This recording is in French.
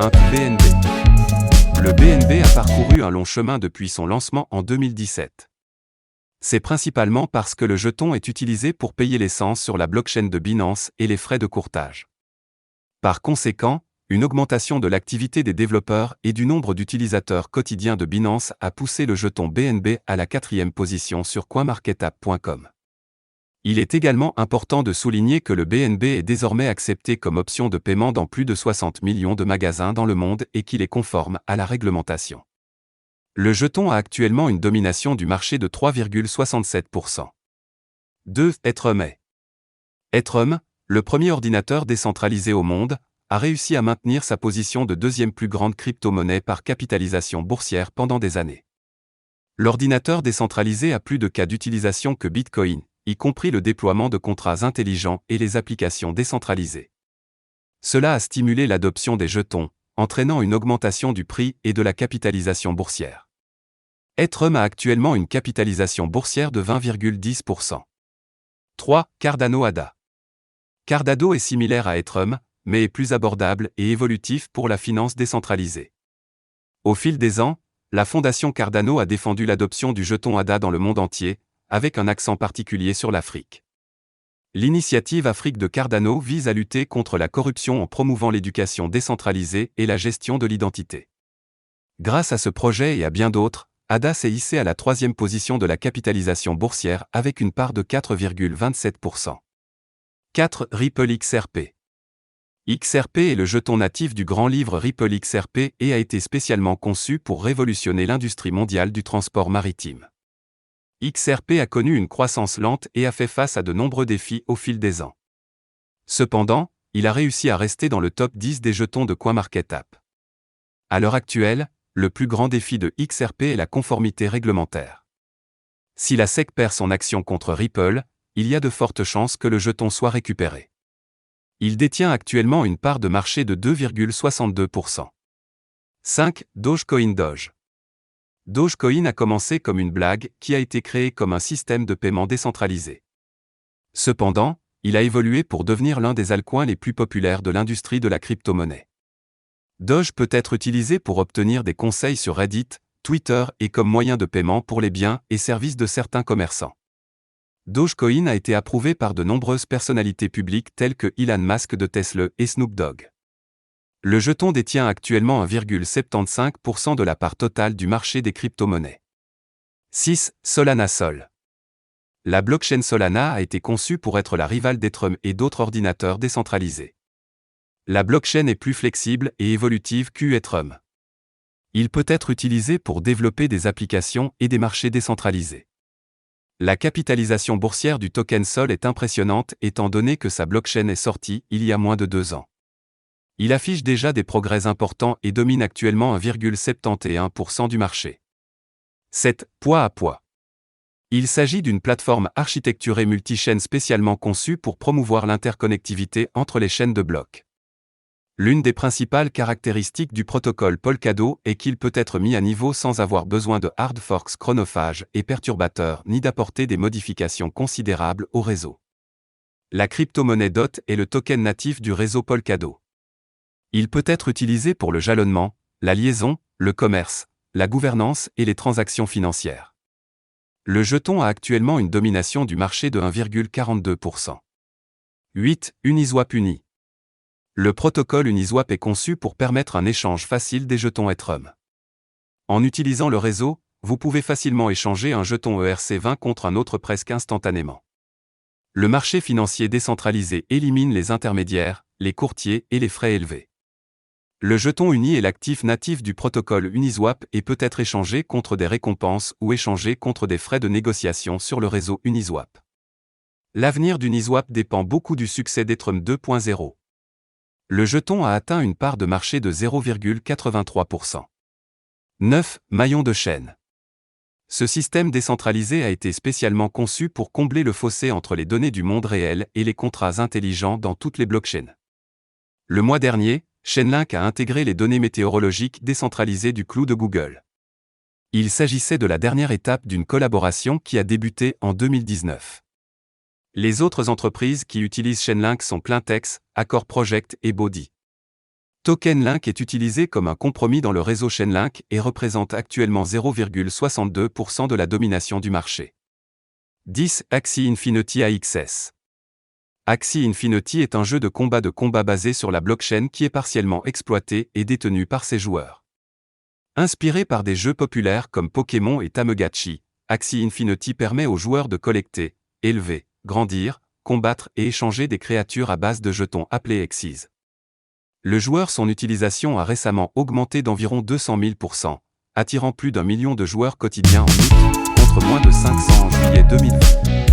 simple BNB. Le BNB a parcouru un long chemin depuis son lancement en 2017. C'est principalement parce que le jeton est utilisé pour payer l'essence sur la blockchain de Binance et les frais de courtage. Par conséquent, une augmentation de l'activité des développeurs et du nombre d'utilisateurs quotidiens de Binance a poussé le jeton BNB à la 4e position sur coinmarketcap.com. Il est également important de souligner que le BNB est désormais accepté comme option de paiement dans plus de 60 millions de magasins dans le monde et qu'il est conforme à la réglementation. Le jeton a actuellement une domination du marché de 3,67%. 2. Ethereum. Ethereum, le premier ordinateur décentralisé au monde, a réussi à maintenir sa position de deuxième plus grande crypto-monnaie par capitalisation boursière pendant des années. L'ordinateur décentralisé a plus de cas d'utilisation que Bitcoin, y compris le déploiement de contrats intelligents et les applications décentralisées. Cela a stimulé l'adoption des jetons, entraînant une augmentation du prix et de la capitalisation boursière. Ethereum a actuellement une capitalisation boursière de 20,10%. 3. Cardano ADA. Cardano est similaire à Ethereum, mais est plus abordable et évolutif pour la finance décentralisée. Au fil des ans, la fondation Cardano a défendu l'adoption du jeton ADA dans le monde entier, avec un accent particulier sur l'Afrique. L'initiative Afrique de Cardano vise à lutter contre la corruption en promouvant l'éducation décentralisée et la gestion de l'identité. Grâce à ce projet et à bien d'autres, ADA s'est hissé à la 3e position de la capitalisation boursière avec une part de 4,27%. 4. Ripple XRP. XRP est le jeton natif du grand livre Ripple XRP et a été spécialement conçu pour révolutionner l'industrie mondiale du transport maritime. XRP a connu une croissance lente et a fait face à de nombreux défis au fil des ans. Cependant, il a réussi à rester dans le top 10 des jetons de CoinMarketCap. À l'heure actuelle, le plus grand défi de XRP est la conformité réglementaire. Si la SEC perd son action contre Ripple, il y a de fortes chances que le jeton soit récupéré. Il détient actuellement une part de marché de 2,62%. 5. Dogecoin Doge. Dogecoin a commencé comme une blague qui a été créée comme un système de paiement décentralisé. Cependant, il a évolué pour devenir l'un des altcoins les plus populaires de l'industrie de la crypto-monnaie. Doge peut être utilisé pour obtenir des conseils sur Reddit, Twitter et comme moyen de paiement pour les biens et services de certains commerçants. Dogecoin a été approuvé par de nombreuses personnalités publiques telles que Elon Musk de Tesla et Snoop Dogg. Le jeton détient actuellement 1,75% de la part totale du marché des crypto-monnaies. 6. Solana Sol. La blockchain Solana a été conçue pour être la rivale d'Ethereum et d'autres ordinateurs décentralisés. La blockchain est plus flexible et évolutive qu'Ethereum. Il peut être utilisé pour développer des applications et des marchés décentralisés. La capitalisation boursière du token Sol est impressionnante étant donné que sa blockchain est sortie il y a moins de 2 ans. Il affiche déjà des progrès importants et domine actuellement 1,71% du marché. 7. Poids à poids. Il s'agit d'une plateforme architecturée multi-chaîne spécialement conçue pour promouvoir l'interconnectivité entre les chaînes de blocs. L'une des principales caractéristiques du protocole Polkadot est qu'il peut être mis à niveau sans avoir besoin de hard forks chronophages et perturbateurs ni d'apporter des modifications considérables au réseau. La crypto-monnaie DOT est le token natif du réseau Polkadot. Il peut être utilisé pour le jalonnement, la liaison, le commerce, la gouvernance et les transactions financières. Le jeton a actuellement une domination du marché de 1,42%. 8. Uniswap Uni. Le protocole Uniswap est conçu pour permettre un échange facile des jetons Ethereum. En utilisant le réseau, vous pouvez facilement échanger un jeton ERC20 contre un autre presque instantanément. Le marché financier décentralisé élimine les intermédiaires, les courtiers et les frais élevés. Le jeton Uni est l'actif natif du protocole Uniswap et peut être échangé contre des récompenses ou échangé contre des frais de négociation sur le réseau Uniswap. L'avenir d'Uniswap dépend beaucoup du succès d'Ethereum 2.0. Le jeton a atteint une part de marché de 0,83%. 9. Maillon de chaîne. Ce système décentralisé a été spécialement conçu pour combler le fossé entre les données du monde réel et les contrats intelligents dans toutes les blockchains. Le mois dernier, Chainlink a intégré les données météorologiques décentralisées du cloud de Google. Il s'agissait de la dernière étape d'une collaboration qui a débuté en 2019. Les autres entreprises qui utilisent Chainlink sont Clintex, Accor Project et Body. Token Link est utilisé comme un compromis dans le réseau Chainlink et représente actuellement 0,62% de la domination du marché. 10. Axie Infinity AXS. Axie Infinity est un jeu de combat basé sur la blockchain qui est partiellement exploité et détenu par ses joueurs. Inspiré par des jeux populaires comme Pokémon et Tamagotchi, Axie Infinity permet aux joueurs de collecter, élever, grandir, combattre et échanger des créatures à base de jetons appelés Axies. Le joueur son utilisation a récemment augmenté d'environ 200 000%, attirant plus d'1 million de joueurs quotidiens en août, contre moins de 500 en juillet 2020.